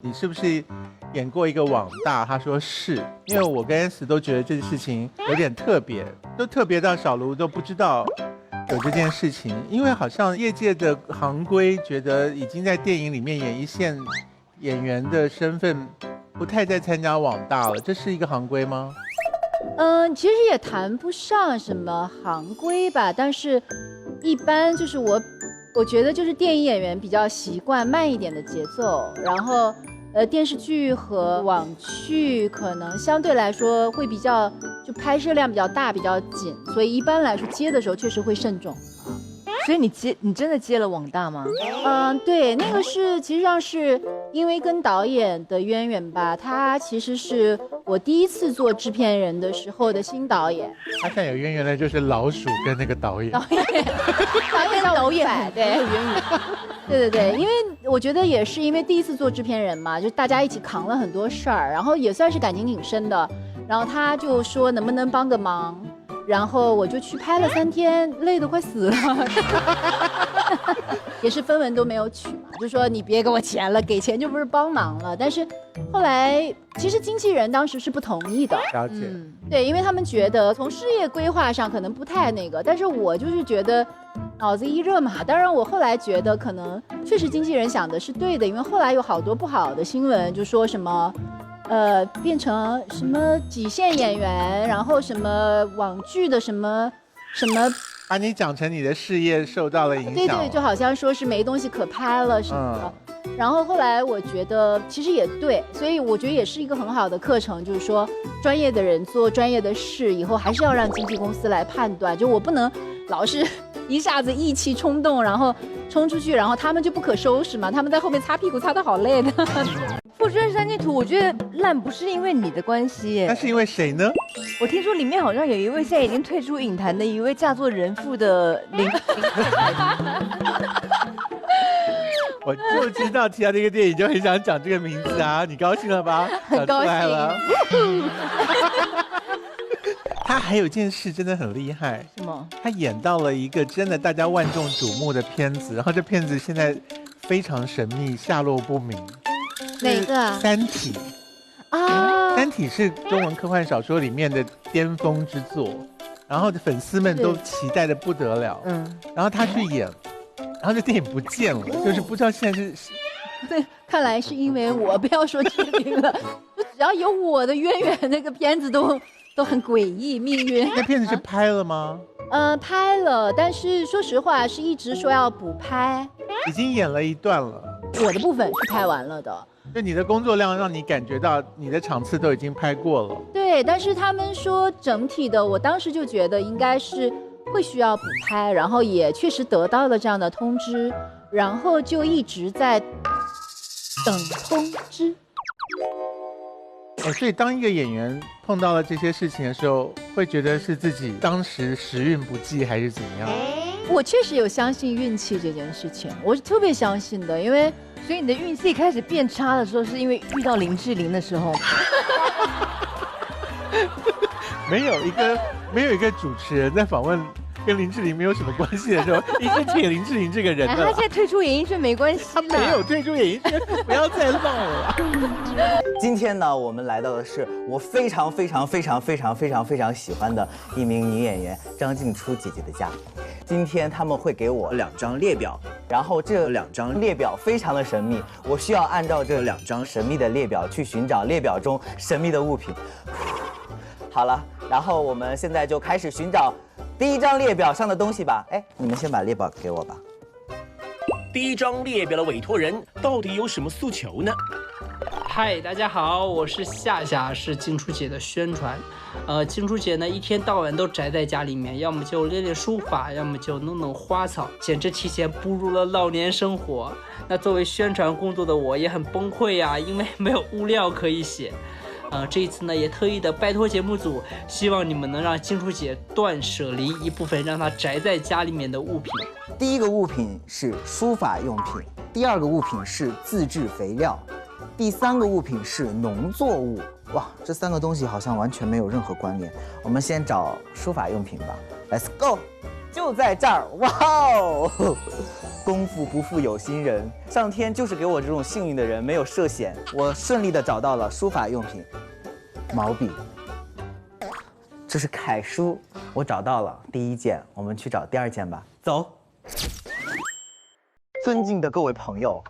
你是不是演过一个网大？他说是，因为我跟 S 都觉得这件事情有点特别，都特别到小卢都不知道有这件事情，因为好像业界的行规觉得已经在电影里面演一线演员的身份不太再参加网大了，这是一个行规吗？其实也谈不上什么行规吧，但是一般就是我觉得就是电影演员比较习惯慢一点的节奏，然后电视剧和网剧可能相对来说会比较就拍摄量比较大比较紧，所以一般来说接的时候确实会慎重。所以你真的接了网大吗？对，那个是其实上是因为跟导演的渊源吧，他其实是我第一次做制片人的时候的新导演。他现在有渊源的就是老鼠跟那个导演。导演对，对，因为我觉得也是因为第一次做制片人嘛，就大家一起扛了很多事儿，然后也算是感情挺深的，然后他就说能不能帮个忙。然后我就去拍了3天，累得快死了，也是分文都没有取嘛，就说你别给我钱了，给钱就不是帮忙了。但是后来其实经纪人当时是不同意的，了解，对，因为他们觉得从事业规划上可能不太那个，但是我就是觉得脑子一热嘛。当然我后来觉得可能确实经纪人想的是对的，因为后来有好多不好的新闻，就说什么。变成什么几线演员，然后什么网剧的什么，把你讲成你的事业受到了影响。对，就好像说是没东西可拍了什么的。然后后来我觉得其实也对，所以我觉得也是一个很好的课程，就是说专业的人做专业的事，以后还是要让经纪公司来判断，就我不能老是一下子意气冲动，然后冲出去，然后他们就不可收拾嘛，他们在后面擦屁股擦得好累的。《富春山居图》我觉得烂不是因为你的关系耶，那是因为谁呢？我听说里面好像有一位现在已经退出影坛的一位嫁作人妇的林我就知道提到这个电影就很想讲这个名字啊，你高兴了吧？很高兴了。他还有一件事真的很厉害，什么？他演到了一个真的大家万众瞩目的片子，然后这片子现在非常神秘，下落不明。哪个啊？《三体》啊，《三体》是中文科幻小说里面的巅峰之作，然后粉丝们都期待的不得了。然后他去演，然后这电影不见了，就是不知道现在是。对，看来是因为我不要说剧名了，就只要有我的渊源，那个片子都很诡异，命运。那片子是拍了吗？拍了，但是说实话是一直说要补拍，已经演了一段了。我的部分是拍完了的。就你的工作量让你感觉到你的场次都已经拍过了。对，但是他们说整体的，我当时就觉得应该是会需要补拍，然后也确实得到了这样的通知，然后就一直在等通知。所以当一个演员碰到了这些事情的时候，会觉得是自己当时时运不济还是怎么样？我确实有相信运气这件事情，我是特别相信的，因为所以你的运气开始变差的时候，是因为遇到林志玲的时候。没有一个主持人在访问跟林志玲没有什么关系的时候，一直提林志玲这个人的。他现在退出演艺圈没关系，他没有退出演艺圈，不要再闹了。今天呢，我们来到的是我非常喜欢的一名女演员张静初姐姐的家。今天他们会给我2张列表，然后这2张列表非常的神秘，我需要按照这2张神秘的列表去寻找列表中神秘的物品。好了，然后我们现在就开始寻找第一张列表上的东西吧。你们先把列表给我吧。第一张列表的委托人到底有什么诉求呢？嗨，大家好，我是夏夏，是静初姐的宣传。静初姐呢，一天到晚都宅在家里面，要么就练练书法，要么就弄弄花草，简直提前步入了老年生活。那作为宣传工作的我也很崩溃呀，因为没有物料可以写。这一次呢，也特意的拜托节目组，希望你们能让静初姐断舍离一部分让她宅在家里面的物品。第一个物品是书法用品，第2个物品是自制肥料，第3个物品是农作物。哇，这3个东西好像完全没有任何关联。我们先找书法用品吧 ，Let's go， 就在这儿。哇哦，功夫不负有心人，上天就是给我这种幸运的人，没有涉险，我顺利的找到了书法用品，毛笔。这是楷书，我找到了第一件，我们去找第二件吧。走。尊敬的各位朋友，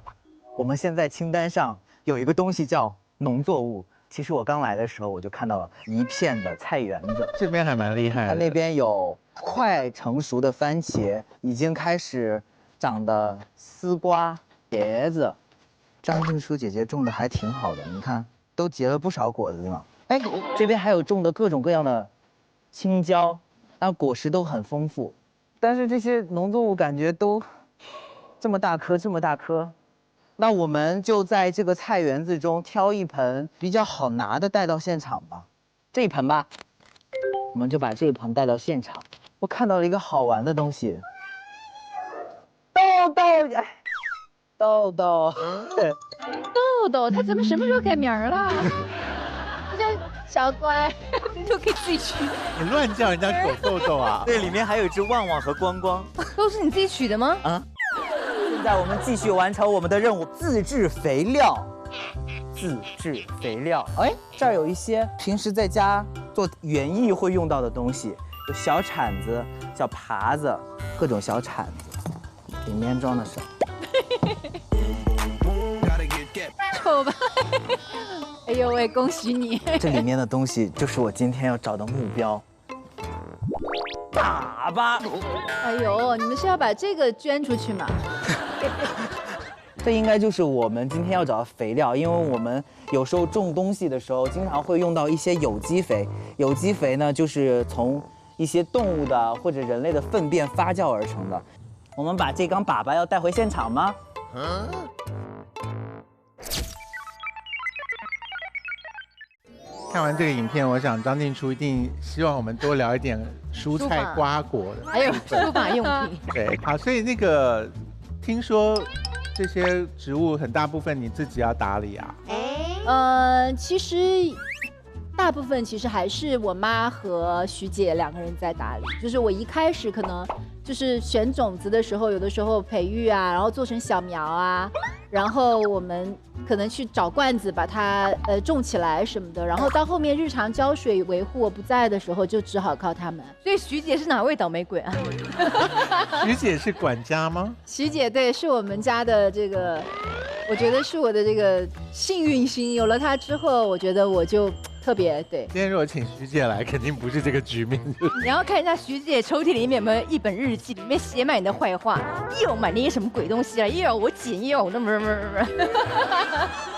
我们现在清单上有一个东西叫农作物。其实我刚来的时候，我就看到了一片的菜园子，这边还蛮厉害的。它那边有快成熟的番茄，已经开始长的丝瓜、茄子。张静初姐姐种的还挺好的，你看都结了不少果子呢。哎，这边还有种的各种各样的青椒，然后果实都很丰富。但是这些农作物感觉都这么大颗，这么大颗。那我们就在这个菜园子中挑一盆比较好拿的带到现场吧。这一盆吧，我们就把这一盆带到现场。我看到了一个好玩的东西，豆豆，哎，豆豆，豆豆，他怎么什么时候改名了？小乖，就可以自己取，你乱叫人家狗豆豆啊？对，里面还有一只旺旺和光光。都是你自己取的吗？啊！现在我们继续完成我们的任务，自制肥料。自制肥料，哎，这儿有一些平时在家做园艺会用到的东西，有小铲子、小耙子，各种小铲子，里面装的是。丑吧？哎呦喂，恭喜你！这里面的东西就是我今天要找的目标。粑粑。哎呦，你们是要把这个捐出去吗？这应该就是我们今天要找的肥料，因为我们有时候种东西的时候，经常会用到一些有机肥。有机肥呢，就是从一些动物的或者人类的粪便发酵而成的。我们把这缸粑粑要带回现场吗？看完这个影片，我想张静初一定希望我们多聊一点蔬菜瓜果的。还有书法用品。对，好，所以那个听说这些植物很大部分你自己要打理啊？其实大部分其实还是我妈和徐姐两个人在打理。就是我一开始可能就是选种子的时候，有的时候培育啊，然后做成小苗啊，然后我们可能去找罐子把它种起来什么的，然后到后面日常浇水维护我不在的时候，就只好靠他们。所以徐姐是哪位倒霉鬼啊？徐姐是管家吗？徐姐对，是我们家的这个，我觉得是我的这个幸运星。有了她之后，我觉得我就特别对。今天如果请徐姐来，肯定不是这个局面。你要看一下徐姐抽屉里面有没有一本日记，里面写满你的坏话，又买那些什么鬼东西啊，又要我剪，又要我那么。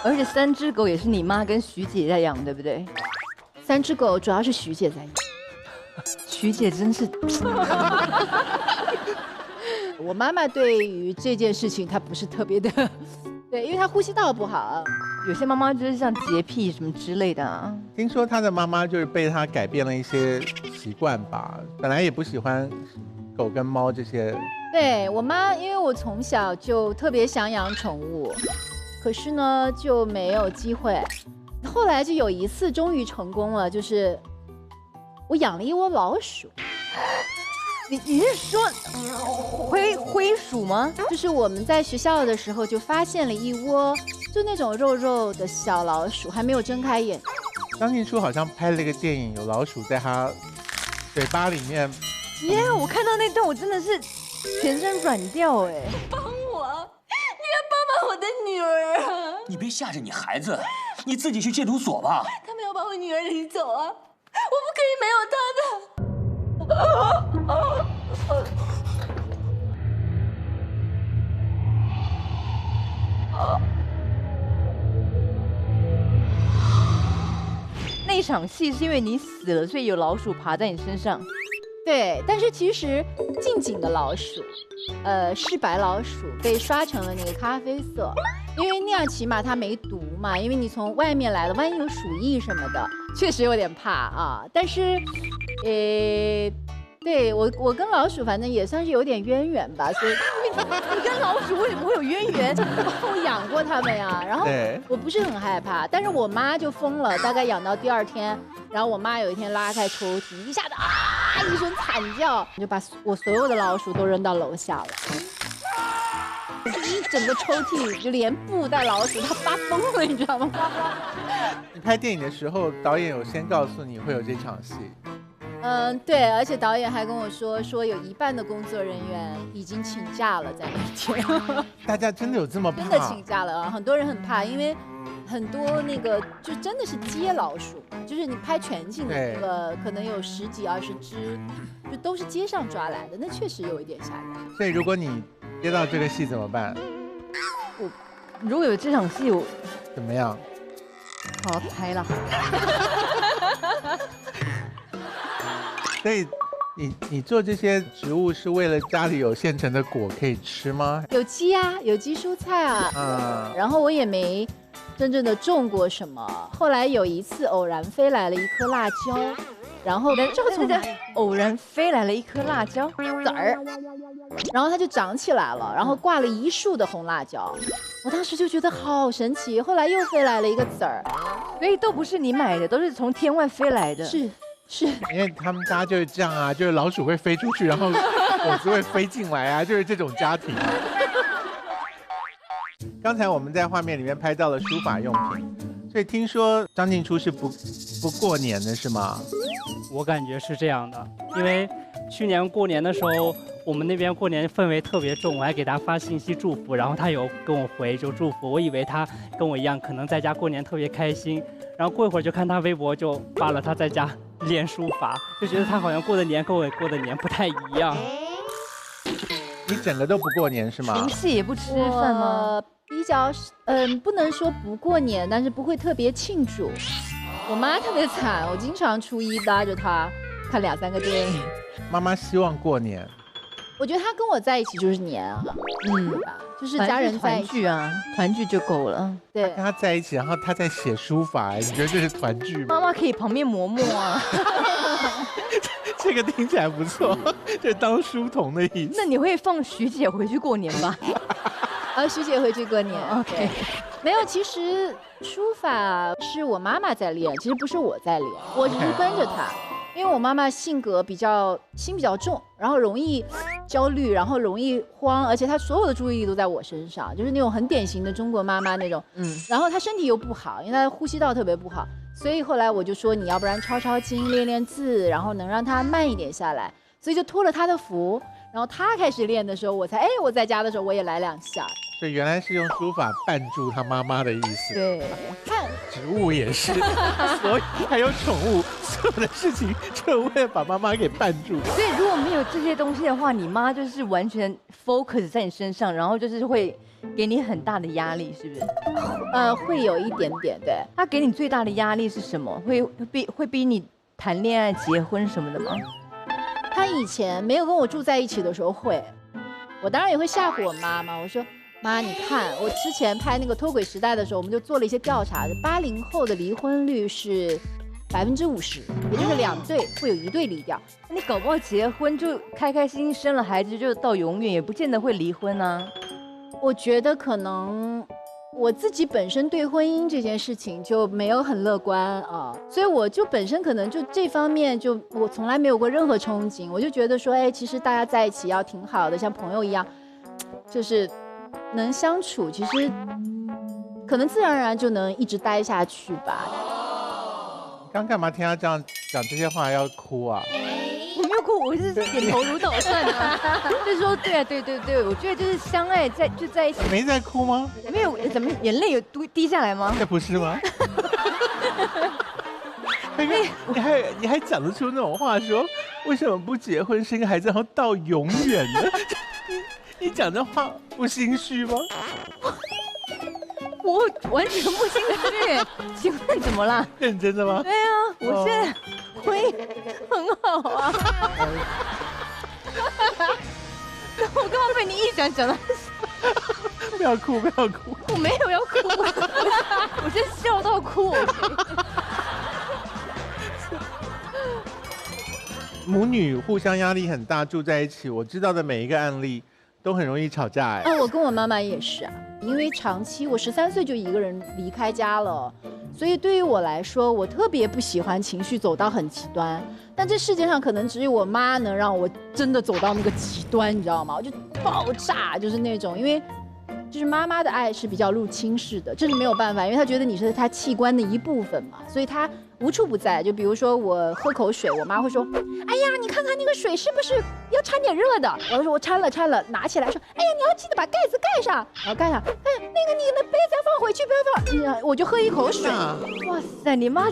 而且3只狗也是你妈跟徐姐在养，对不对？3只狗主要是徐姐在养。徐姐真是，我妈妈对于这件事情她不是特别的，对，因为她呼吸道不好。有些妈妈就是像洁癖什么之类的啊。听说她的妈妈就是被她改变了一些习惯吧，本来也不喜欢狗跟猫这些。对我妈，因为我从小就特别想养宠物，可是呢就没有机会。后来就有一次终于成功了，就是我养了一窝老鼠。你是说灰鼠吗？就是我们在学校的时候就发现了一窝，就那种肉肉的小老鼠，还没有睁开眼。张静初好像拍了一个电影，有老鼠在她嘴巴里面。耶！我看到那段我真的是全身软掉哎！帮我，你要帮我的女儿啊！你别吓着你孩子，你自己去戒毒所吧。他们要把我女儿领走啊！我不可以没有她的。那场戏是因为你死了，所以有老鼠爬在你身上。对，但是其实近景的老鼠，是白老鼠被刷成了那个咖啡色，因为那样起码它没毒嘛。因为你从外面来的，万一有鼠疫什么的，确实有点怕啊。但是，对我跟老鼠反正也算是有点渊源吧，所以你跟老鼠为什么会有渊源？我养过它们呀，然后我不是很害怕，但是我妈就疯了，大概养到第2天，然后我妈有一天拉开抽屉，一下子一声惨叫，就把我所有的老鼠都扔到楼下了。一整个抽屉就连布带老鼠，他发疯了，你知道吗？你拍电影的时候，导演有先告诉你会有这场戏，对，而且导演还跟我说有一半的工作人员已经请假了，在那天。大家真的有这么怕？真的请假了啊！很多人很怕，因为很多那个就真的是接老鼠，就是你拍全景的那个，可能有10几20只，就都是街上抓来的，那确实有一点吓人。所以如果你接到这个戏怎么办？如果有这场戏，我怎么样？好拍了。所以你做这些植物是为了家里有现成的果可以吃吗？有机啊，有机蔬菜啊，然后我也没真正的种过什么。后来有一次偶然飞来了一颗辣椒，然后这个从偶然飞来了一颗辣椒籽儿，然后它就长起来了，然后挂了一树的红辣椒。我当时就觉得好神奇。后来又飞来了一个籽儿，所以都不是你买的，都是从天外飞来的。是，因为他们家就是这样啊，就是老鼠会飞出去，然后果子会飞进来啊，就是这种家庭。刚才我们在画面里面拍到了书法用品，所以听说张静初是不过年的是吗？我感觉是这样的，因为去年过年的时候，我们那边过年氛围特别重，我还给他发信息祝福，然后他有跟我回就祝福，我以为他跟我一样，可能在家过年特别开心，然后过一会儿就看他微博就发了他在家练书法，就觉得他好像过的年跟我过的年不太一样。你整个都不过年是吗？除夕也不吃饭吗？比较不能说不过年，但是不会特别庆祝。我妈特别惨，我经常初一拉着她看2、3个电影。妈妈希望过年，我觉得她跟我在一起就是年啊，吧，就是家人在一起团聚啊，团聚就够了。对，跟他在一起，然后他在写书法，你觉得这是团聚吗？妈妈可以旁边磨墨啊。这个听起来不错，就是当书童的意思。那你会放徐姐回去过年吧？徐姐回去过年。OK， 没有，其实书法是我妈妈在练，其实不是我在练，我只是跟着她。因为我妈妈心比较重，然后容易焦虑，然后容易慌，而且她所有的注意力都在我身上，就是那种很典型的中国妈妈那种。然后她身体又不好，因为她呼吸道特别不好，所以后来我就说你要不然抄经，练练字，然后能让她慢一点下来，所以就托了她的福。然后她开始练的时候，我在家的时候我也来2下。所以原来是用书法绊住他妈妈的意思。对，看植物也是，所以还有宠物，所有的事情就为了把妈妈给绊住。所以如果没有这些东西的话，你妈就是完全 focus 在你身上，然后就是会给你很大的压力，是不是？会有一点点，对。她给你最大的压力是什么？会逼你谈恋爱、结婚什么的吗？她以前没有跟我住在一起的时候会，我当然也会吓唬我妈妈，我说。妈，你看，我之前拍那个脱轨时代的时候，我们就做了一些调查，80后的离婚率是50%，也就是2对会有1对离掉。那你搞不好结婚就开开心心生了孩子，就到永远，也不见得会离婚啊。我觉得可能我自己本身对婚姻这件事情就没有很乐观啊，所以我就本身可能就这方面就我从来没有过任何憧憬，我就觉得说，其实大家在一起要挺好的，像朋友一样，就是能相处，其实可能自然而然就能一直待下去吧。刚干嘛听他这样讲这些话要哭啊？我没有哭，我是点头如捣蒜的，就是说对啊，对，我觉得就是相爱在一起。没在哭吗？没有，怎么眼泪有滴下来吗？这不是吗？你还讲得出那种话说为什么不结婚生个孩子然后到永远呢？你讲这话不心虚吗？我完全不心虚，请问怎么了？认真的吗？对啊，我现在婚姻很好啊。那我干嘛被你一讲到？不要哭，不要哭。我没有要哭，我真笑到哭。母女互相压力很大，住在一起，我知道的每一个案例都很容易吵架。我跟我妈妈也是啊，因为长期我13岁就一个人离开家了，所以对于我来说，我特别不喜欢情绪走到很极端。但这世界上可能只有我妈能让我真的走到那个极端，你知道吗？我就爆炸，就是那种，因为就是妈妈的爱是比较入侵式的，这是没有办法，因为她觉得你是她器官的一部分嘛，所以她无处不在。就比如说我喝口水，我妈会说：“哎呀，你看看那个水是不是要掺点热的？”我就说：“我掺了，拿起来说：‘哎呀，你要记得把盖子盖上。’然后盖上，哎，那个你的杯子要放回去，不要放。”我就喝一口水。哇塞，你妈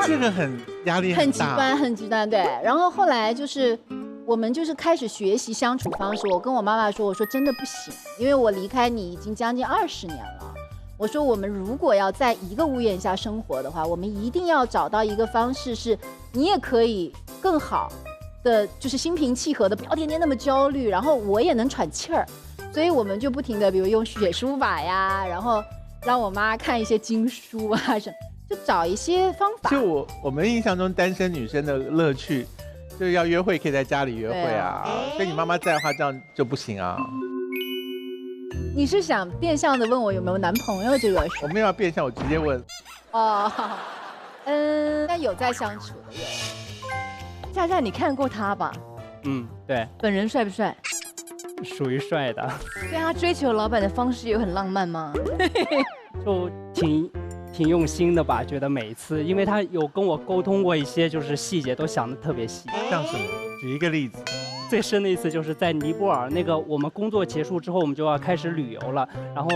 这个很压力很很大，极端，很极端，对。然后后来就是我们就是开始学习相处方式。我跟我妈妈说，我说真的不行，因为我离开你已经将近20年了。我说我们如果要在一个屋檐下生活的话，我们一定要找到一个方式，是你也可以更好的，就是心平气和的，不要天天那么焦虑，然后我也能喘气儿。所以我们就不停的，比如用写书法呀，然后让我妈看一些经书啊什么。就找一些方法。就我们印象中，单身女生的乐趣就是要约会，可以在家里约会啊。所以你妈妈在的话，这样就不行啊。你是想变相的问我有没有男朋友这个事？我没有要变相，我直接问。哦，但有在相处的有。夏夏，你看过他吧？对，本人帅不帅？属于帅的，对他追求老板的方式有很浪漫吗？就挺用心的吧，觉得每一次，因为他有跟我沟通过一些，就是细节都想得特别细。像什么？举一个例子。最深的一次就是在尼泊尔，那个我们工作结束之后，我们就要开始旅游了。然后，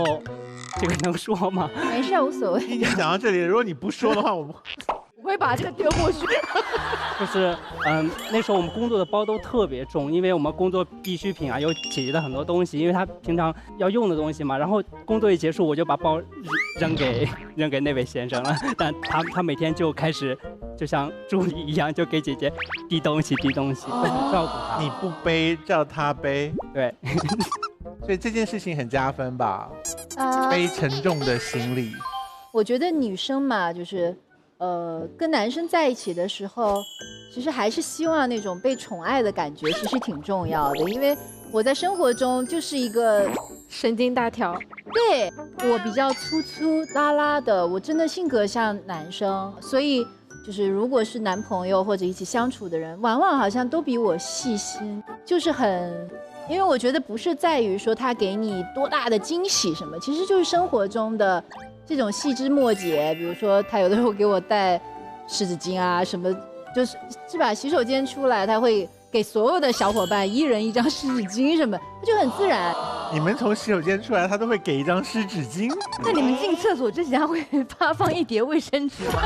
这个能说吗？没事，无所谓。已经讲到这里了，如果你不说的话，我会把这个丢过去。就是那时候我们工作的包都特别重，因为我们工作必需品啊，有姐姐的很多东西，因为她平常要用的东西嘛。然后工作一结束，我就把包扔给那位先生了。但他每天就开始就像助理一样，就给姐姐递东西，都很照顾她。你不背，叫他背。对。所以这件事情很加分吧？背沉重的行李。我觉得女生嘛，就是跟男生在一起的时候，其实还是希望那种被宠爱的感觉，其实挺重要的。因为我在生活中就是一个神经大条，对，我比较粗粗拉拉的，我真的性格像男生，所以就是如果是男朋友或者一起相处的人，往往好像都比我细心，就是很。因为我觉得不是在于说他给你多大的惊喜什么，其实就是生活中的这种细枝末节，比如说他有的时候给我带湿纸巾啊什么，就是把洗手间出来，他会给所有的小伙伴一人一张湿纸巾什么，就很自然。你们从洗手间出来，他都会给一张湿纸巾？那你们进厕所之前会发放一叠卫生纸吗？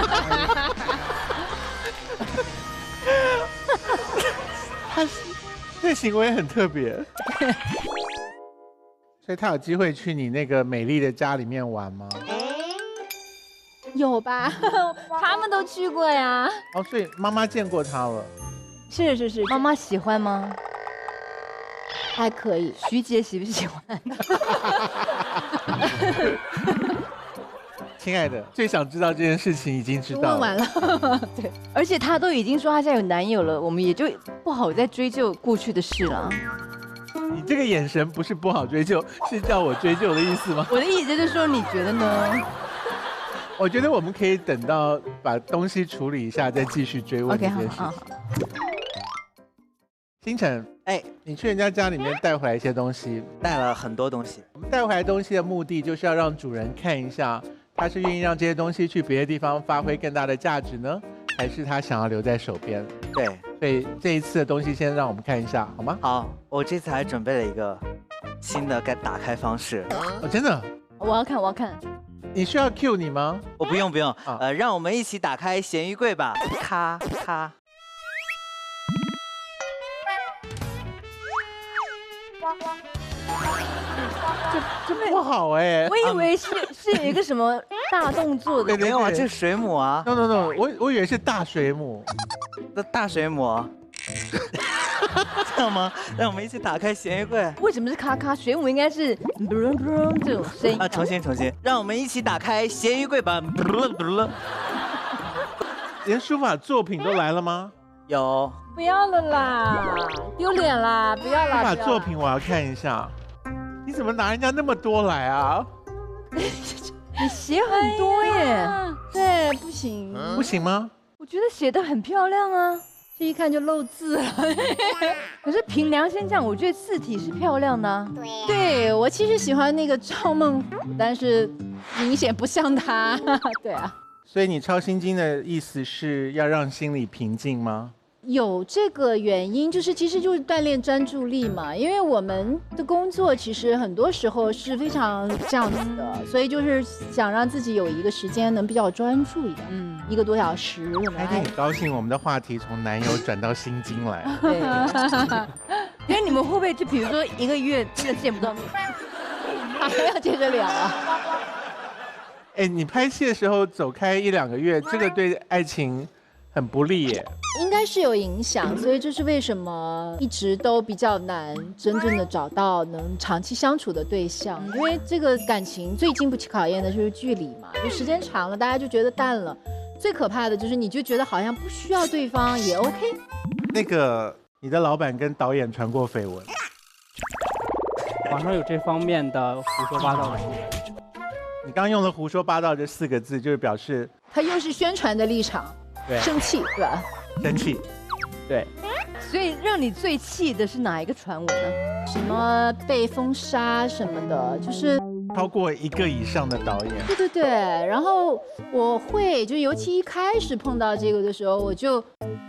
这行为很特别。所以他有机会去你那个美丽的家里面玩吗？有吧，他们都去过呀。哦，所以妈妈见过他了。是，妈妈喜欢吗？还可以。徐姐喜不喜欢？亲爱的，最想知道这件事情已经知道了。问完了。对，而且她都已经说她现在有男友了，我们也就不好再追究过去的事了。你这个眼神不是不好追究，是叫我追究的意思吗？我的意思就是说，你觉得呢？我觉得我们可以等到把东西处理一下，再继续追问这件事情。好。星辰，你去人家家里面带回来一些东西，带了很多东西。我们带回来东西的目的就是要让主人看一下，他是愿意让这些东西去别的地方发挥更大的价值呢，还是他想要留在手边？对，所以这一次的东西先让我们看一下，好吗？好，我这次还准备了一个新的打开方式。哦，真的？我要看。你需要 cue 你吗？我不用，让我们一起打开咸鱼柜吧。咔咔。这不好哎。我以为是有一个什么大动作的。没有啊，这是水母啊。No， 我以为是大水母。大水母。这样吗？让我们一起打开咸鱼柜。为什么是咔咔？水母应该是这种声音啊！重新，让我们一起打开咸鱼柜吧。连书法作品都来了吗？有。不要了啦，丢脸啦！不要啦！书法作品我要看一下。你怎么拿人家那么多来啊？你写很多耶。对，不行。不行吗？我觉得写得很漂亮啊。这一看就漏字了。可是凭良心讲，我觉得字体是漂亮的啊。对我其实喜欢那个赵孟頫，但是明显不像他。对啊，所以你抄心经的意思是要让心里平静吗？有这个原因，其实就是锻炼专注力嘛。因为我们的工作其实很多时候是非常这样子的，所以就是想让自己有一个时间能比较专注一点，1个多小时可能还挺高兴，我们的话题从男友转到心经来。对，因为你们会不会就比如说1个月真的见不到面，还要接着聊啊？哎，你拍戏的时候走开1、2个月，这个对爱情很不利耶。应该是有影响，所以这是为什么一直都比较难真正的找到能长期相处的对象，因为这个感情最经不起考验的就是距离嘛，就时间长了大家就觉得淡了，最可怕的就是你就觉得好像不需要对方也 OK。那个你的老板跟导演传过绯闻，网上有这方面的胡说八道的事情。你刚用了胡说八道这4个字，就是表示他又是宣传的立场，对生气对吧？生气。对，所以让你最气的是哪一个传闻呢？什么被封杀什么的，就是超过1个以上的导演。对，然后我会就尤其一开始碰到这个的时候，我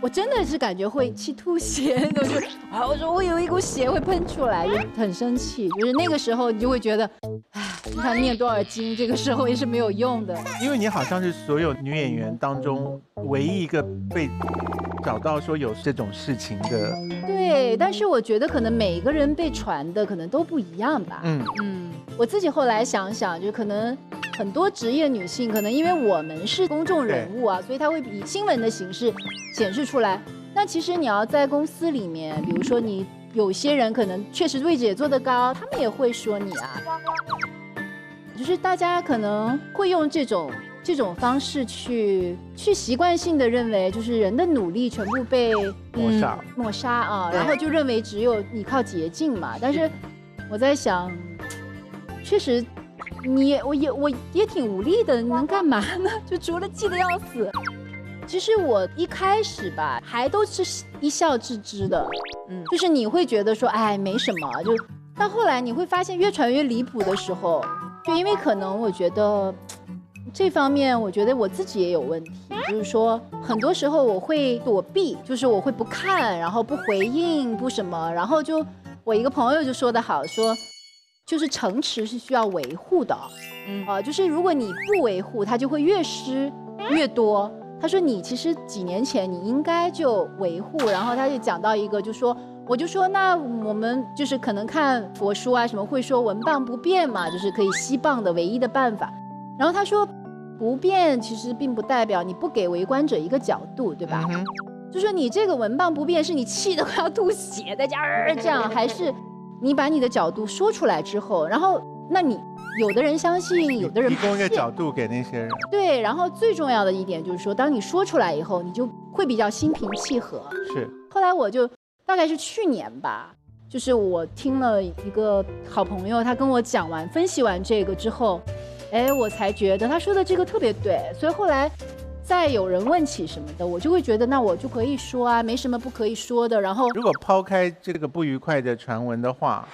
真的是感觉会气吐血那种，我说我有一股血会喷出来，就很生气。就是那个时候你就会觉得，哎，你看念多少经，这个时候也是没有用的。因为你好像是所有女演员当中唯一一个被找到说有这种事情的。对，但是我觉得可能每个人被传的可能都不一样吧。我自己后来想想，就可能很多职业女性，可能因为我们是公众人物啊，所以她会以新闻的形式显示出来。那其实你要在公司里面，比如说你有些人可能确实位置也做得高，他们也会说你啊，就是大家可能会用这种方式去习惯性的认为，就是人的努力全部被抹杀啊，然后就认为只有你靠捷径嘛。但是我在想，确实我也挺无力的，你能干嘛呢？就除了气得要死。其实我一开始吧，还都是一笑置之的，就是你会觉得说，哎，没什么。就到后来你会发现越传越离谱的时候，就因为可能我觉得这方面，我觉得我自己也有问题，就是说很多时候我会躲避，就是我会不看，然后不回应，不什么，然后就我一个朋友就说得好，说就是城池是需要维护的，就是如果你不维护，它就会越失越多。他说你其实几年前你应该就维护，然后他就讲到一个，我就说那我们就是可能看佛书啊什么会说文棒不变嘛，就是可以吸棒的唯一的办法。然后他说不变其实并不代表你不给围观者一个角度，对吧？就说你这个文棒不变是你气得快要吐血在家这样，还是你把你的角度说出来之后，然后那你有的人相信，有的人提供一个角度给那些人。对，然后最重要的一点就是说，当你说出来以后，你就会比较心平气和。是。后来我就大概是去年吧，就是我听了一个好朋友，他跟我讲完分析完这个之后，哎，我才觉得他说的这个特别对，所以后来再有人问起什么的，我就会觉得那我就可以说啊，没什么不可以说的。然后如果抛开这个不愉快的传闻的话，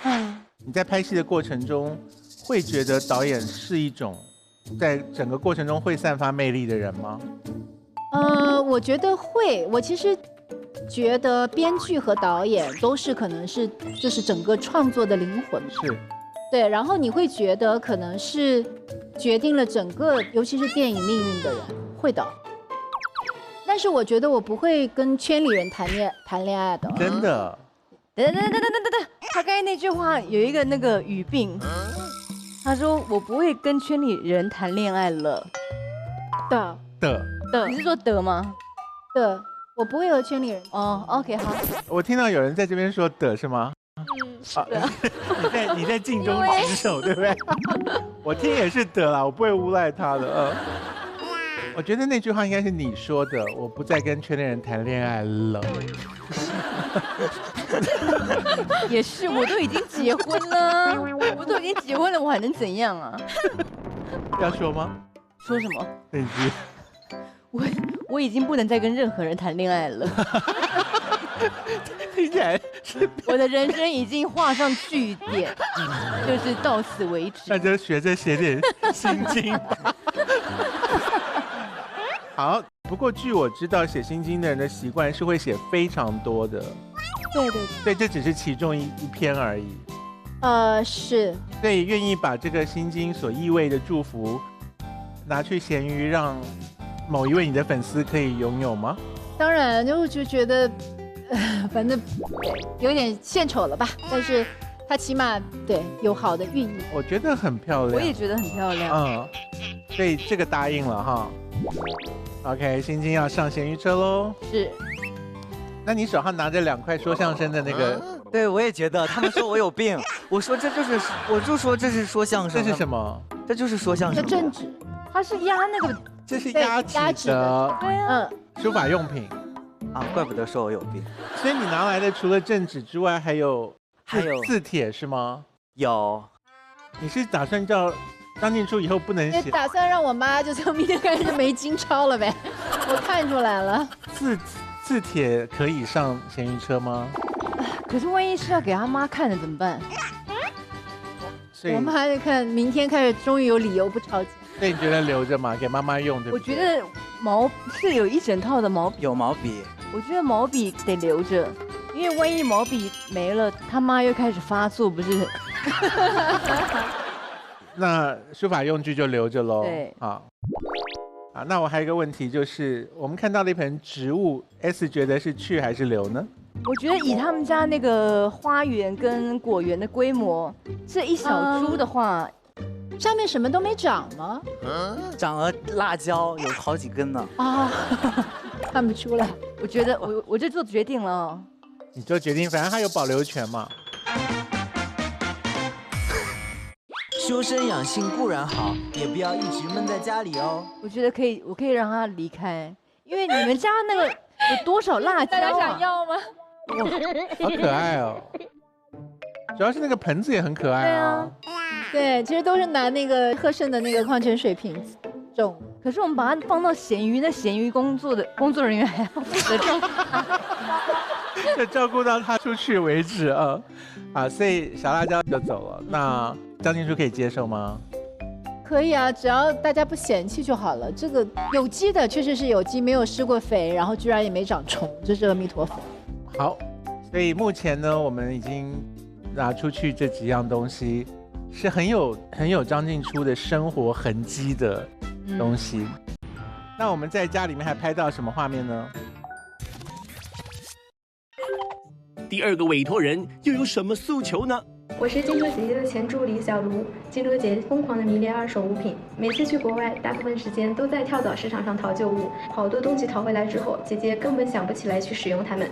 你在拍戏的过程中会觉得导演是一种在整个过程中会散发魅力的人吗？我觉得会。我其实觉得编剧和导演都是可能是就是整个创作的灵魂。是。对，然后你会觉得可能是决定了整个尤其是电影命运的人，会的。但是我觉得我不会跟圈里人谈恋爱的。真的？等，他刚才那句话有一个那个语病，他说我不会跟圈里人谈恋爱了。的，你是说的吗？的，我不会和圈里人。哦 ，OK， 好。我听到有人在这边说的是吗？是的。你在镜中指手，对不对？我听也是的啦，我不会诬赖他的。我觉得那句话应该是你说的，我不再跟圈内人谈恋爱了。也是，我都已经结婚了，我还能怎样啊？要说吗？说什么？那句。我已经不能再跟任何人谈恋爱了，听起来是，我的人生已经画上句点，就是到此为那止。就学着写点心经吧。好，不过据我知道，写心经的人的习惯是会写非常多的，对对所以这只是其中一篇而已。对，是所以愿意把这个心经所意味的祝福拿去闲鱼，让某一位你的粉丝可以拥有吗？当然，就觉得，反正有点献丑了吧，但是它起码对有好的寓意。我觉得很漂亮。我也觉得很漂亮。嗯，所以这个答应了哈。OK， 心经要上闲鱼车喽。是，那你手上拿着2块说相声的那个，对，我也觉得，他们说我有病，我说我就说这是说相声，这是什么？这就是说相声。这正纸，它是压那个，这是对压压纸的纸的对啊，书法用品。啊，怪不得说我有病。所以你拿来的除了正纸之外，还有字帖是吗？有，你是打算叫张静初以后不能也写打算让我妈就从明天开始就没经抄了呗。我看出来了，字帖可以上闲鱼车吗？可是万一是要给他妈看的怎么办？所以我妈就看明天开始终于有理由不抄家。所以你觉得留着吗？给妈妈用对不对？我觉得毛是有一整套的毛笔，有毛笔。我觉得毛笔得留着，因为万一毛笔没了，他妈又开始发作，不是？那书法用具就留着喽。对好。啊，那我还有一个问题，就是我们看到了一盆植物 ，S 觉得是去还是留呢？我觉得以他们家那个花园跟果园的规模，这一小株的话，上面什么都没长吗？长了辣椒，有好几根呢。啊，看不出来。我觉得我这做决定了哦。你就决定，反正它有保留权嘛。修身养性固然好，也不要一直闷在家里哦。我觉得可以，我可以让他离开，因为你们家那个有多少辣椒、啊？大家想要吗？好可爱哦！主要是那个盆子也很可爱啊。对，其实都是拿那个鹤盛的那个矿泉水瓶子种。可是我们把它放到闲鱼，那闲鱼工作人员还要负责照顾它，就照顾到他出去为止啊。啊，所以小辣椒就走了。那张静初可以接受吗？可以啊，只要大家不嫌弃就好了。这个有机的确实是有机，没有施过肥，然后居然也没长虫，这是阿弥陀佛。好，所以目前呢，我们已经拿出去这几样东西，是很有张静初的生活痕迹的东西。那我们在家里面还拍到什么画面呢？第2个委托人又有什么诉求呢？我是静初姐姐的前助理小卢。静初姐姐疯狂的迷恋二手物品，每次去国外，大部分时间都在跳蚤市场上淘旧物。好多东西淘回来之后，姐姐根本想不起来去使用它们。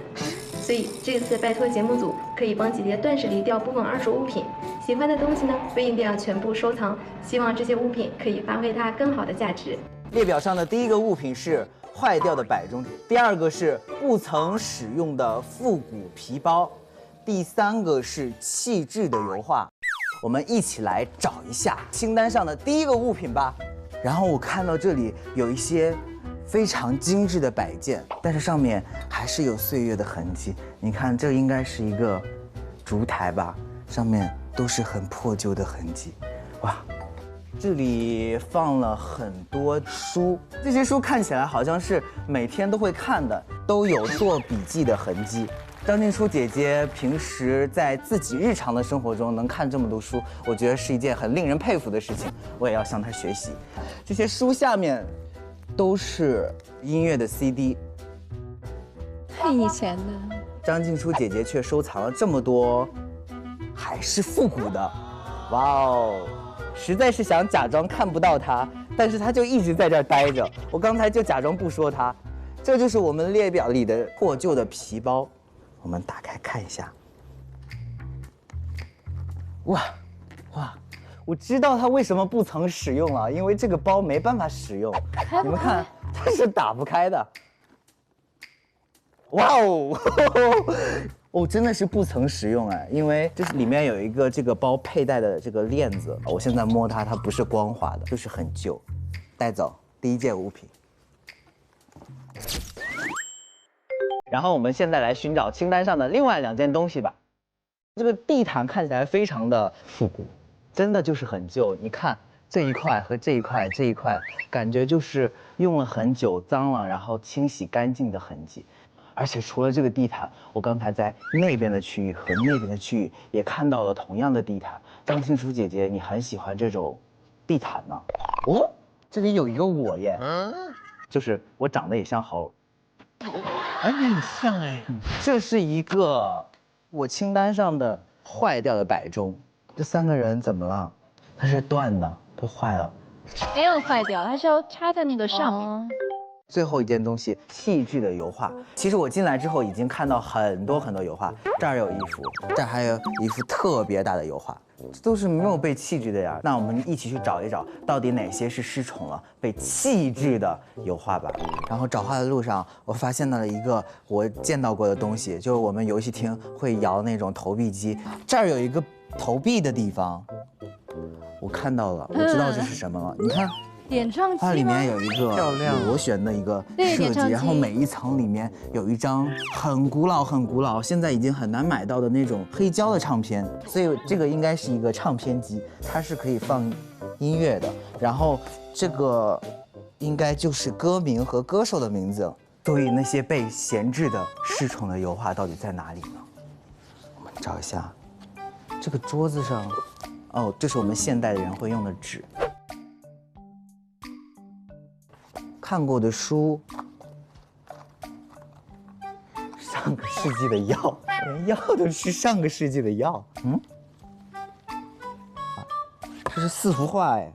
所以这次拜托节目组可以帮姐姐断舍离掉部分二手物品，喜欢的东西呢不一定要全部收藏，希望这些物品可以发挥它更好的价值。列表上的第1个物品是坏掉的摆钟，第2个是不曾使用的复古皮包，第3个是弃置的油画。我们一起来找一下清单上的第1个物品吧。然后我看到这里有一些非常精致的摆件，但是上面还是有岁月的痕迹。你看，这应该是一个烛台吧，上面都是很破旧的痕迹。哇！这里放了很多书，这些书看起来好像是每天都会看的，都有做笔记的痕迹。张静初姐姐平时在自己日常的生活中能看这么多书，我觉得是一件很令人佩服的事情，我也要向她学习。这些书下面都是音乐的 CD， 太以前的。张静初姐姐却收藏了这么多，还是复古的，哇哦！实在是想假装看不到它，但是它就一直在这儿待着。我刚才就假装不说它。这就是我们列表里的破旧的皮包，我们打开看一下。哇，我知道它为什么不曾使用了，因为这个包没办法使用。你们看，它是打不开的。哇哦！哦，真的是不曾使用哎，因为这是里面有一个这个包佩戴的这个链子，我现在摸它，它不是光滑的，就是很旧。带走第1件物品。然后我们现在来寻找清单上的另外2件东西吧。这个地毯看起来非常的复古，真的就是很旧。你看这一块和这一块，感觉就是用了很久，脏了，然后清洗干净的痕迹。而且除了这个地毯，我刚才在那边的区域和那边的区域也看到了同样的地毯。张静初姐姐，你很喜欢这种地毯呢？哦，这里有一个我耶，就是我长得也像好，哎，你很像哎。这是一个我清单上的坏掉的摆钟。这3个人怎么了？它是断的，都坏了。没有坏掉，它是要插在那个上面。最后一件东西，细致的油画。其实我进来之后已经看到很多油画，这儿有一幅，这儿还有一幅特别大的油画，这都是没有被弃置的呀。那我们一起去找一找，到底哪些是失宠了、被弃置的油画吧。然后找画的路上，我发现到了一个我见到过的东西，就是我们游戏厅会摇那种投币机，这儿有一个投币的地方，我看到了，我知道这是什么了。你看。点唱机它里面有一个螺旋的一个设计，然后每一层里面有一张很古老，现在已经很难买到的那种黑胶的唱片，所以这个应该是一个唱片机，它是可以放音乐的。然后这个应该就是歌名和歌手的名字。所以那些被闲置的失宠的油画到底在哪里呢？我们找一下，这个桌子上，哦，这是我们现代的人会用的纸。看过的书，上个世纪的药，连药都是上个世纪的药。这是4幅画哎，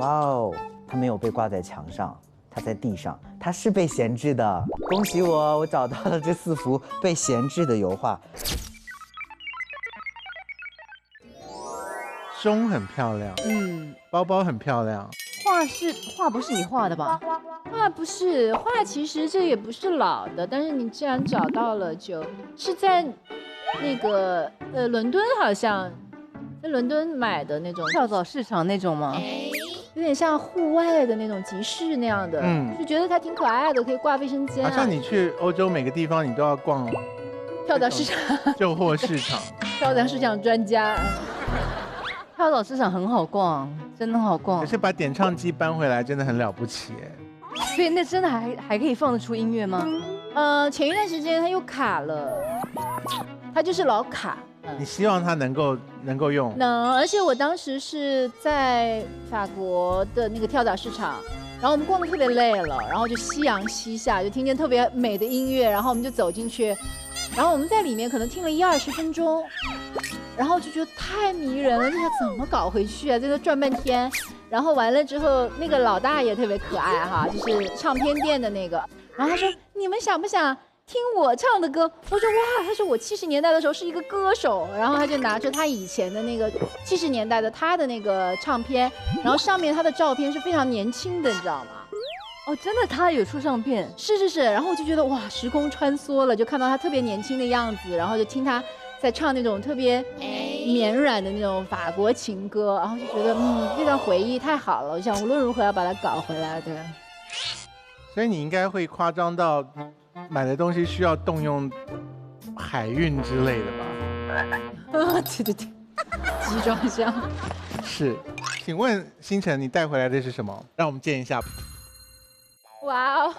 哇哦，它没有被挂在墙上，它在地上，它是被闲置的。恭喜我，我找到了这4幅被闲置的油画。钟很漂亮，包包很漂亮。画不是你画的吧？画不是画，其实这也不是老的，但是你既然找到了，就是在那个伦敦，好像在伦敦买的那种跳蚤市场那种吗？有点像户外的那种集市那样的，就觉得它挺可爱的，可以挂卫生间。好像你去欧洲每个地方你都要逛跳蚤市场、旧货市场、跳蚤市场专家。跳蚤市场很好逛，真的好逛。可是把点唱机搬回来真的很了不起哎。所以那真的还可以放得出音乐吗？前一段时间它又卡了，它就是老卡。你希望它能够用？能，而且我当时是在法国的那个跳蚤市场，然后我们逛得特别累了，然后就夕阳西下，就听见特别美的音乐，然后我们就走进去，然后我们在里面可能听了10-20分钟。然后就觉得太迷人了，这个怎么搞回去啊？在那转半天，然后完了之后，那个老大爷特别可爱哈，就是唱片店的那个。然后他说：“你们想不想听我唱的歌？”我说：“哇！”他说：“我70年代的时候是一个歌手。”然后他就拿着他以前的那个70年代的他的那个唱片，然后上面他的照片是非常年轻的，你知道吗？哦，真的，他有出唱片？是。然后我就觉得哇，时空穿梭了，就看到他特别年轻的样子，然后就听他。在唱那种特别绵软的那种法国情歌，然后就觉得这段回忆太好了，我想无论如何要把它搞回来的。所以你应该会夸张到买的东西需要动用海运之类的吧？对，集装箱。是，请问星辰，你带回来的是什么？让我们见一下。哇哦，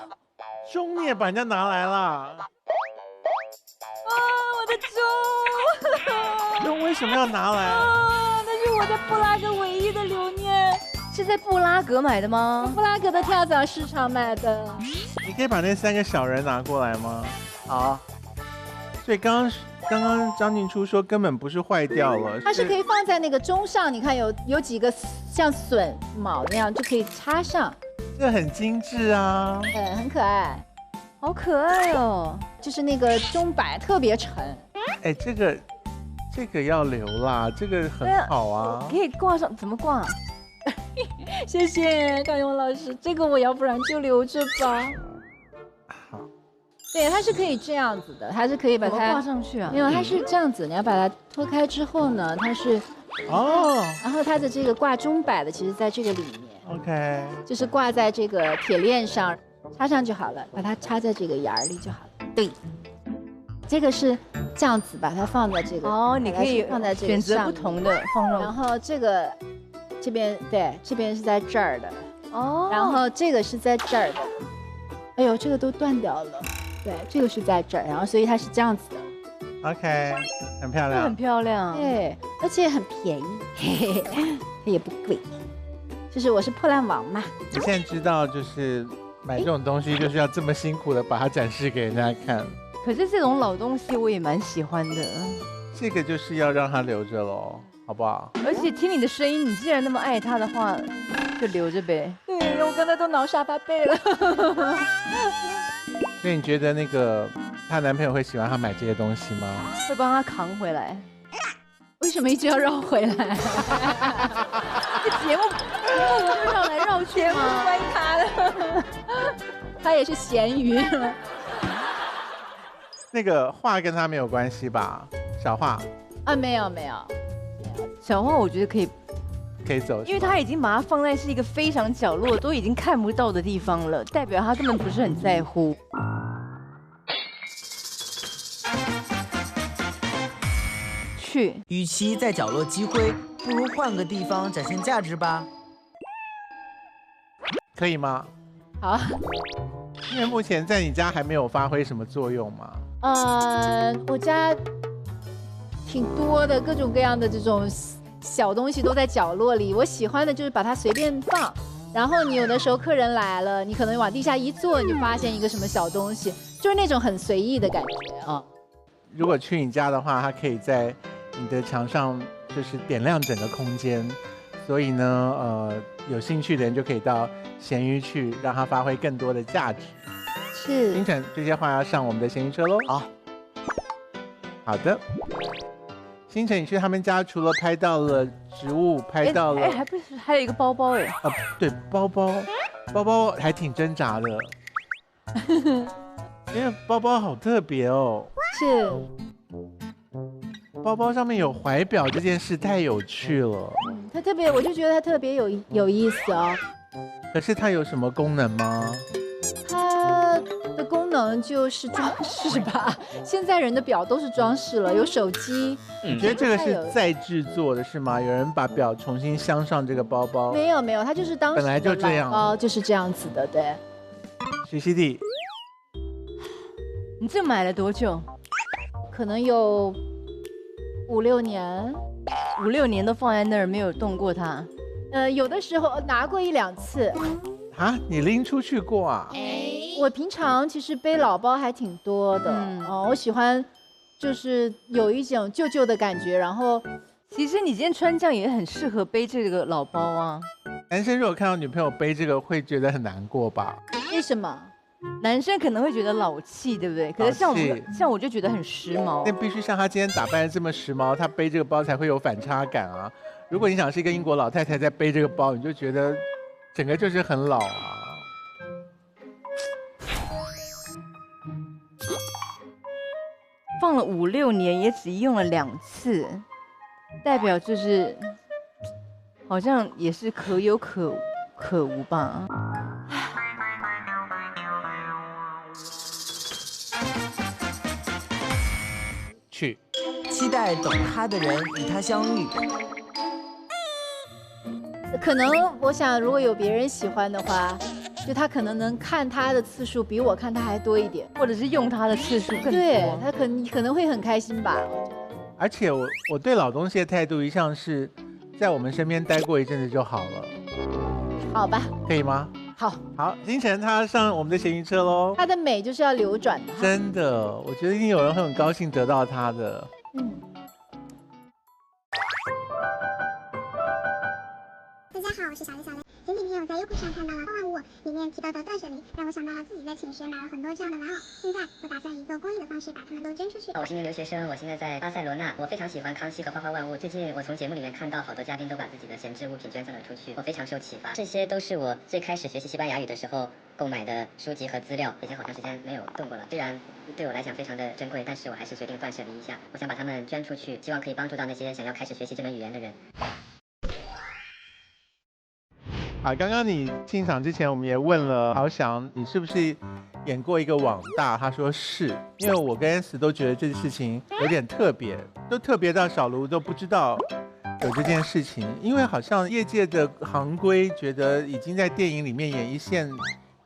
钟你也把人家拿来了。我的钟！钟为什么要拿来？那是我在布拉格唯一的留念。是在布拉格买的吗？布拉格的跳蚤市场买的。你可以把那3个小人拿过来吗？好。所以刚刚张静初说根本不是坏掉了，它是可以放在那个钟上，你看有几个像榫卯那样就可以插上。这很精致啊。很可爱。好可爱哦，就是那个钟摆特别沉。哎，这个要留啦，这个很好啊。可以挂上，怎么挂？谢谢高勇老师，这个我要不然就留着吧。好。对，它是可以这样子的，它是可以把它挂上去啊。没有，它是这样子，你要把它脱开之后呢，它是然后它的这个挂钟摆的，其实在这个里面。OK。就是挂在这个铁链上。插上就好了，把它插在这个眼儿里就好了。对，这个是这样子，把它放在这个哦，你可以放在这个选择上面不同的放然肉。后这个这边对，这边是在这儿的，哦，然后这个是在这儿的。哎呦，这个都断掉了。对，这个是在这儿，然后所以它是这样子的。 OK， 很漂亮这很。漂亮。对，而且很便宜，嘿嘿嘿，它也不贵。就是我是破烂王嘛。你现在知道，就是买这种东西就是要这么辛苦的把它展示给人家看，可是这种老东西我也蛮喜欢的，这个就是要让它留着喽，好不好？而且听你的声音，你既然那么爱它的话，就留着呗。对，我刚才都挠沙发背了。所以你觉得那个她男朋友会喜欢她买这些东西吗？会帮他扛回来。为什么一直要绕回来？这节目我就绕来绕去嘛。关他的，他也是咸鱼。那个画跟他没有关系吧？小画啊，没有没有。小花我觉得可以，可以走，因为他已经把它放在是一个非常角落，都已经看不到的地方了，代表他根本不是很在乎。去，与其在角落积灰，不如换个地方展现价值吧。可以吗？好，因为目前在你家还没有发挥什么作用嘛。我家挺多的，各种各样的这种小东西都在角落里。我喜欢的就是把它随便放，然后你有的时候客人来了，你可能往地下一坐，你就发现一个什么小东西，就是那种很随意的感觉啊。如果去你家的话，它可以在你的墙上就是点亮整个空间，所以呢，有兴趣的人就可以到闲鱼去，让它发挥更多的价值。是星辰，这些话要上我们的闲鱼车喽。好，好的。星辰，你去他们家除了拍到了植物，拍到了还不是还有一个包包哎，对，包包还挺挣扎的，因为包包好特别哦。是，包包上面有怀表这件事太有趣了。它特别，我就觉得它特别有意思哦。可是它有什么功能吗？它的功能就是装饰吧，现在人的表都是装饰了，有手机。你觉得这个是再制作的是吗？有人把表重新镶上这个包包？没有没有，它就是当时本来就这样的老包就是这样子的，对。徐熙娣，你这买了多久可能有5、6年。 ？5、6年都放在那儿没有动过它。有的时候拿过1、2次。啊，你拎出去过啊？我平常其实背老包还挺多的，我喜欢就是有一种旧旧的感觉，然后其实你今天穿这样也很适合背这个老包啊。男生如果看到女朋友背这个，会觉得很难过吧？为什么？男生可能会觉得老气，对不对？可是像我就觉得很时髦。那必须像他今天打扮的这么时髦，他背这个包才会有反差感啊！如果你想是一个英国老太太在背这个包，你就觉得整个就是很老啊。放了5、6年，也只用了2次，代表就是好像也是可有可无吧。去，期待懂他的人与他相遇。可能我想，如果有别人喜欢的话，就他可能能看他的次数比我看他还多一点，或者是用他的次数更多。对他可能会很开心吧。而且我对老东西的态度一向是在我们身边待过一阵子就好了，好吧，可以吗？好，好，金晨他上我们的闲鱼车喽。它的美就是要流转的。真的，我觉得一定有人会很高兴得到它的。大家好，我是小雷。前几天我在优酷上看到了《万物》里面提到的断舍离，让我想到了自己在寝室买了很多这样的玩偶。现在我打算以一个公益的方式把它们都捐出去。我是一名留学生，我现在在巴塞罗那。我非常喜欢康熙和花花万物。最近我从节目里面看到好多嘉宾都把自己的闲置物品捐赠了出去，我非常受启发。这些都是我最开始学习西班牙语的时候购买的书籍和资料，已经好长时间没有动过了。虽然对我来讲非常的珍贵，但是我还是决定断舍离一下。我想把它们捐出去，希望可以帮助到那些想要开始学习这门语言的人。啊，刚刚你进场之前，我们也问了翱翔，你是不是演过一个网大？他说是，因为我跟 S 都觉得这件事情有点特别，都特别到小卢都不知道有这件事情，因为好像业界的行规觉得已经在电影里面演一线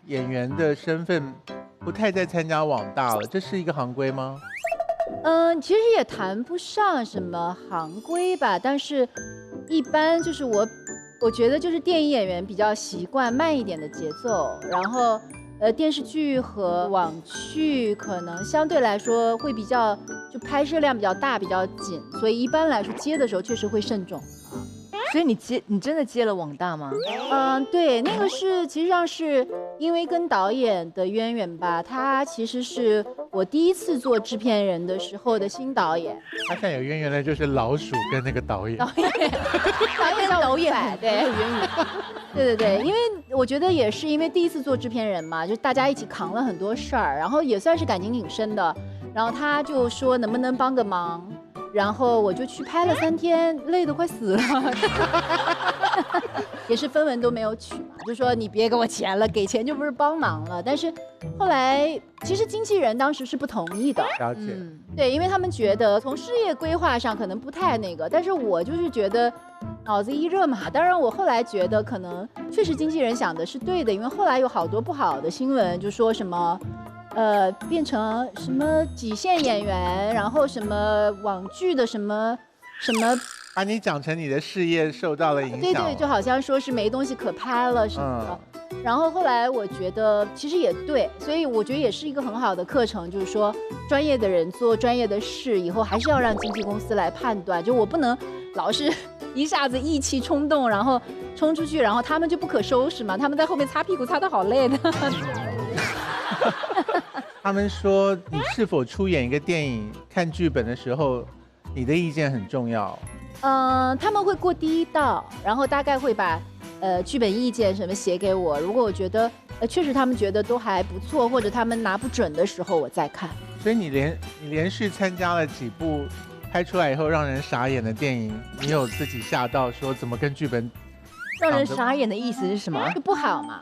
演员的身份不太再参加网大了，这是一个行规吗？其实也谈不上什么行规吧，但是一般就是我觉得就是电影演员比较习惯慢一点的节奏，然后电视剧和网剧可能相对来说会比较就拍摄量比较大比较紧，所以一般来说接的时候确实会慎重。所以你真的接了网大吗？对，那个是其实上是因为跟导演的渊源吧，他其实是我第一次做制片人的时候的新导演。他现在有渊源的就是老鼠跟那个导演。导演对有渊源。对，因为我觉得也是因为第一次做制片人嘛，就大家一起扛了很多事儿，然后也算是感情挺深的。然后他就说能不能帮个忙。然后我就去拍了3天，累得快死了，也是分文都没有取嘛，就说你别给我钱了，给钱就不是帮忙了。但是后来其实经纪人当时是不同意的，了解，对，因为他们觉得从事业规划上可能不太那个，但是我就是觉得脑子一热嘛。当然我后来觉得可能确实经纪人想的是对的，因为后来有好多不好的新闻，就说什么。变成什么几线演员，然后什么网剧的什么，把你讲成你的事业受到了影响。对，就好像说是没东西可拍了什么的。然后后来我觉得其实也对，所以我觉得也是一个很好的课程，就是说专业的人做专业的事，以后还是要让经纪公司来判断，就我不能老是一下子意气冲动，然后冲出去，然后他们就不可收拾嘛，他们在后面擦屁股擦得好累的。他们说你是否出演一个电影，看剧本的时候，你的意见很重要。他们会过第一道，然后大概会把剧本意见什么写给我。如果我觉得确实他们觉得都还不错，或者他们拿不准的时候，我再看。所以你连续参加了几部拍出来以后让人傻眼的电影，你有自己吓到说怎么跟剧本让人傻眼的意思是什么？就不好嘛。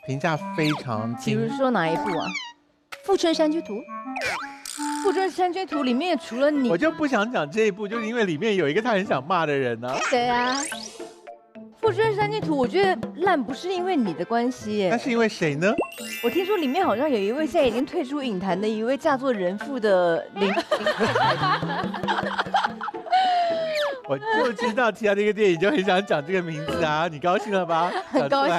评价非常比如说哪一部啊？富春山居图。富春山居图里面除了你，我就不想讲这一部，就是因为里面有一个他很想骂的人呢。谁啊？富春山居图我觉得烂不是因为你的关系耶，那是因为谁呢？我听说里面好像有一位现在已经退出影坛的一位嫁作人妇的林我就知道提到这个电影就很想讲这个名字啊，你高兴了吧？很高兴。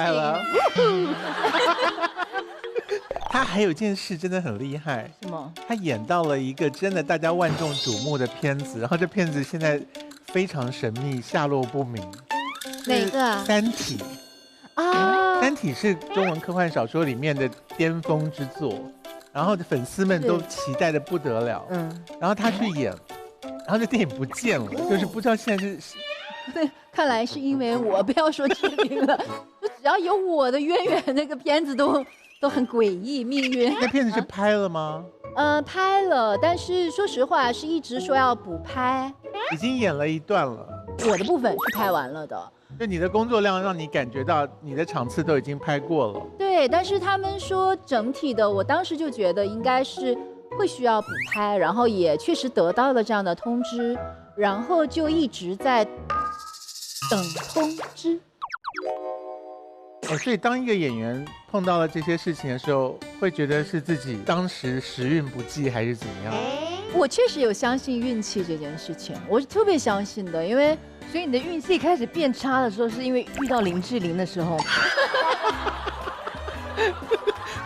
他还有件事真的很厉害，什么？他演到了一个真的大家万众瞩目的片子，然后这片子现在非常神秘，下落不明。哪个啊？《三体》啊，《三体》是中文科幻小说里面的巅峰之作，然后粉丝们都期待的不得了。然后他去演，然后这电影不见了，就是不知道现在是。对，看来是因为我不要说知名了，就只要有我的渊源，那个片子都很诡异，命运。那片子是拍了吗？拍了，但是说实话是一直说要补拍，已经演了一段了。我的部分是拍完了的。就你的工作量让你感觉到你的场次都已经拍过了。对，但是他们说整体的，我当时就觉得应该是会需要补拍，然后也确实得到了这样的通知，然后就一直在等通知。所以当一个演员碰到了这些事情的时候，会觉得是自己当时时运不济还是怎么样？我确实有相信运气这件事情，我是特别相信的，因为所以你的运气开始变差的时候，是因为遇到林志玲的时候。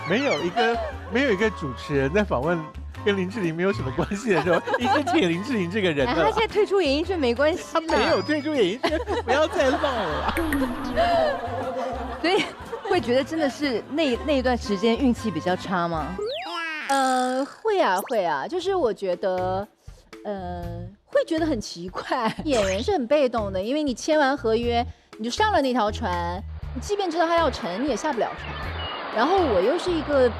没有一个主持人在访问跟林志玲没有什么关系的时候，一直提林志玲这个人的。他现在退出演艺圈没关系，他没有退出演艺圈，不要再闹了。所以会觉得真的是那一段时间运气比较差吗？会啊，就是我觉得，会觉得很奇怪。演员是很被动的，因为你签完合约，你就上了那条船，你即便知道它要沉，你也下不了船。然后我又是一个，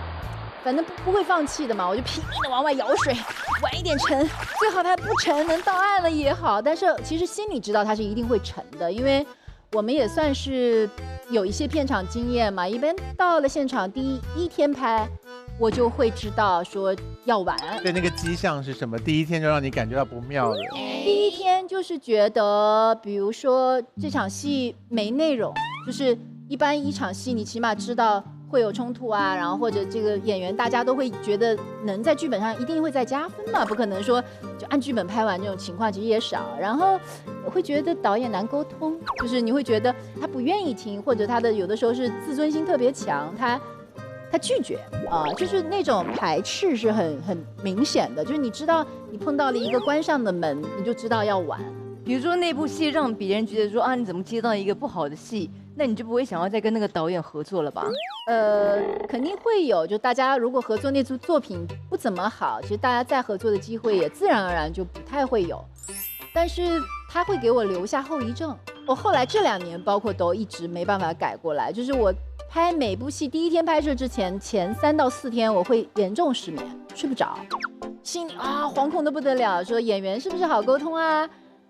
反正不会放弃的嘛，我就拼命的往外舀水，晚一点沉，最好它不沉，能到岸了也好。但是其实心里知道它是一定会沉的，因为我们也算是有一些片场经验嘛，一般到了现场第一天拍，我就会知道说要完。对，那个迹象是什么？第一天就让你感觉到不妙了。第一天就是觉得，比如说这场戏没内容，就是一般一场戏你起码知道会有冲突啊，然后或者这个演员大家都会觉得能在剧本上一定会再加分嘛，不可能说就按剧本拍完这种情况其实也少。然后我会觉得导演难沟通，就是你会觉得他不愿意听，或者他的有的时候是自尊心特别强，他拒绝啊，就是那种排斥是很明显的，就是你知道你碰到了一个关上的门，你就知道要完。比如说那部戏让别人觉得说啊，你怎么接到一个不好的戏，那你就不会想要再跟那个导演合作了吧？肯定会有，就大家如果合作那组作品不怎么好，其实大家再合作的机会也自然而然就不太会有。但是他会给我留下后遗症，我后来这2年包括都一直没办法改过来，就是我拍每部戏第一天拍摄之前，前3到4天我会严重失眠，睡不着，心里惶恐的不得了，说演员是不是好沟通啊，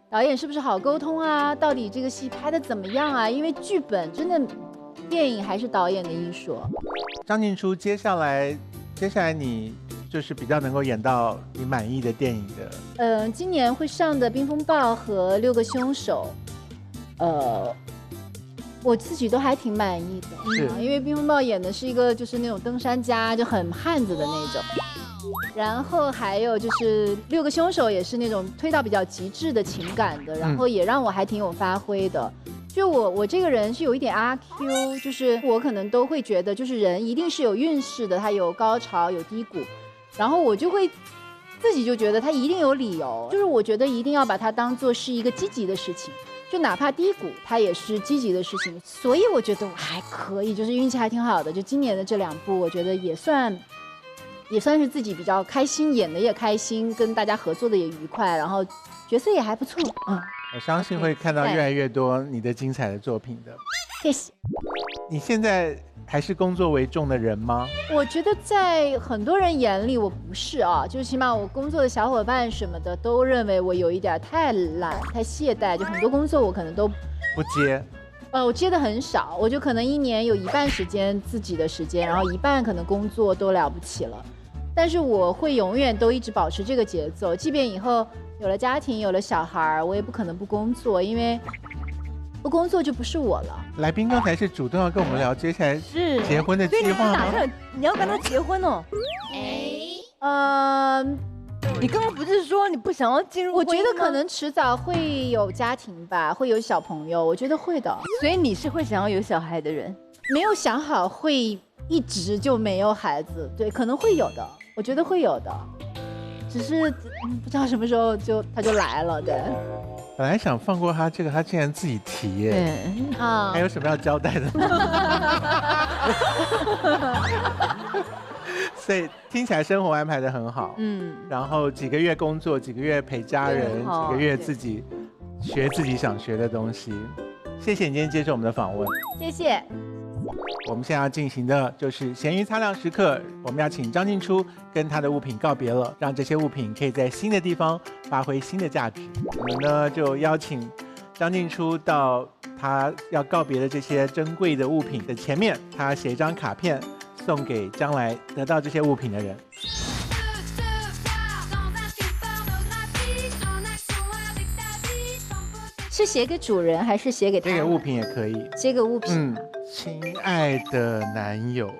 导演是不是好沟通啊，到底这个戏拍的怎么样啊？因为剧本真的，电影还是导演的艺术。张静初，接下来你就是比较能够演到你满意的电影的。今年会上的《冰风暴》和《6个凶手》，我自己都还挺满意的，因为《冰风暴》演的是一个就是那种登山家，就很汉子的那种。然后还有就是《6个凶手》也是那种推到比较极致的情感的，然后也让我还挺有发挥的。就我这个人是有一点阿 Q， 就是我可能都会觉得，就是人一定是有运势的，他有高潮有低谷，然后我就会自己就觉得他一定有理由，就是我觉得一定要把它当做是一个积极的事情。就哪怕低谷，它也是积极的事情，所以我觉得我还可以，就是运气还挺好的。就今年的这2部，我觉得也算是自己比较开心，演的也开心，跟大家合作的也愉快，然后角色也还不错。我相信会看到越来越多你的精彩的作品的。谢谢。你现在还是工作为重的人吗？我觉得在很多人眼里我不是啊，就是起码我工作的小伙伴什么的都认为我有一点太懒、太懈怠，就很多工作我可能都不接。我接的很少，我就可能1年有1半时间自己的时间，然后1半可能工作都了不起了。但是我会永远都一直保持这个节奏，即便以后有了家庭、有了小孩，我也不可能不工作，因为不工作就不是我了。来宾刚才是主动要跟我们聊接下来结婚的计划吗？你要跟他结婚哦？你刚刚不是说你不想要进入婚姻吗？我觉得可能迟早会有家庭吧，会有小朋友，我觉得会的。所以你是会想要有小孩的人？没有想好会一直就没有孩子，对，可能会有的，我觉得会有的，只是不知道什么时候他就来了，对。本来想放过他这个，他竟然自己提耶。对啊，还有什么要交代的吗？所以听起来生活安排得很好，然后几个月工作，几个月陪家人，几个月自己学自己想学的东西。谢谢你今天接受我们的访问，谢谢。我们现在要进行的就是咸鱼擦亮时刻，我们要请张静初跟她的物品告别了，让这些物品可以在新的地方发挥新的价值。我们呢就邀请张静初到她要告别的这些珍贵的物品的前面，她写一张卡片送给将来得到这些物品的人。是写给主人还是写给他？这个物品也可以。这个物品，亲爱的男友。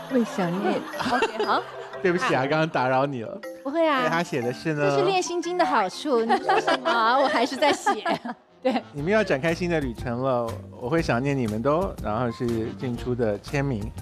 会想念。OK， 好。对不起啊，刚刚打扰你了。不会啊。他写的是呢，这是练心经的好处。你说什么啊？我还是在写。对，你们要展开新的旅程了，我会想念你们的哦。然后是静初的签名。